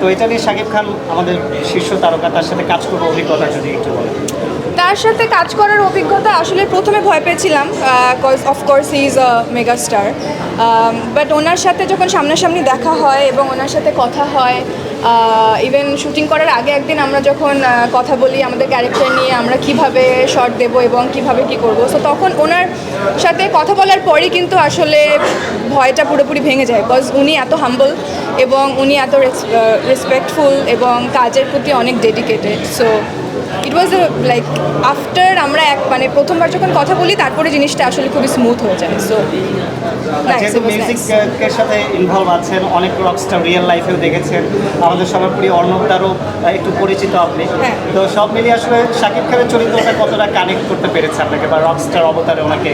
তো এটা নিয়ে শাকিব খান আমাদের শীর্ষ তারকা, তার সাথে কাজ করবো অভিজ্ঞতা যদি একটু বলেন। তার সাথে কাজ করার অভিজ্ঞতা আসলে প্রথমে ভয় পেয়েছিলাম, of course he is a mega star, but ওনার সাথে যখন সামনাসামনি দেখা হয় এবং ওনার সাথে কথা হয়, ইভেন শুটিং করার আগে একদিন আমরা যখন কথা বলি আমাদের ক্যারেক্টার নিয়ে, আমরা কিভাবে শট দেবো এবং কিভাবে কি করব, সো তখন ওনার সাথে কথা বলার পরই কিন্তু আসলে ভয়টা পুরোপুরি ভেঙে যায়, বিকজ উনি এত হাম্বল এবং উনি এত রেসপেক্টফুল এবং কাজের প্রতি অনেক dedicated. So it was like after আমরা মানে প্রথমবার যখন কথা বলি তারপরে জিনিসটা আসলে খুবই স্মুথ হয়ে যায়। সো যেহেতু মিউজিকের সাথে ইনভলভ আছেন, অনেক রকস্টার রিয়েল লাইফেও দেখেছেন, আমাদের সবার প্রিয় অর্ণবদারও একটু পরিচিত আপনি, তো সব মিলিয়ে আসলে শাকিব খানের চরিত্রটা কতটা কানেক্ট করতে পেরেছে আপনাকে, বা রকস্টার অবতারে ওনাকে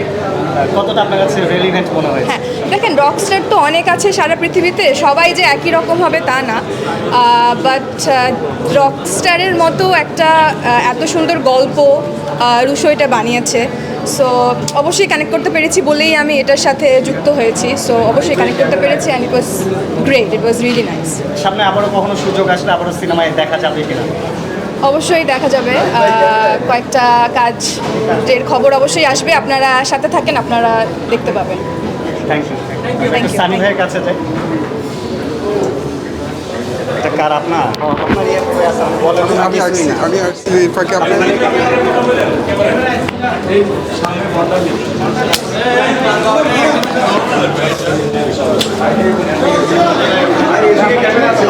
কতটা আপনার কাছে রেলিভেন্ট মনে হয়েছে? হ্যাঁ, দেখেন রকস্টার তো অনেক আছে সারা পৃথিবীতে, সবাই যে একই রকম হবে তা না, বাট রকস্টারের মতো একটা এত সুন্দর গল্প রুশো এটা বানিয়েছে, সো অবশ্যই কানেক্ট করতে পেরেছি বলেই আমি এটার সাথে যুক্ত হয়েছি। সো অবশ্যই কানেক্ট করতে পেরেছি and it was great, it was really nice. সামনে আবারও কখনো সুযোগ আসলে আবারও সিনেমায় দেখা যাবে কিনা? অবশ্যই দেখা যাবে, কয়েকটা কাজের খবর অবশ্যই আসবে, আপনারা সাথে থাকেন, আপনারা দেখতে পাবেন। Thank you. সানি ভাইয়ের কাছে যাই। এটা কার আপনার? আপনার ইয়ে করে আছে, বলেন না আমি কিছুই না। আমি আসছি এই ফাঁকে আপনি ক্যামেরা আছে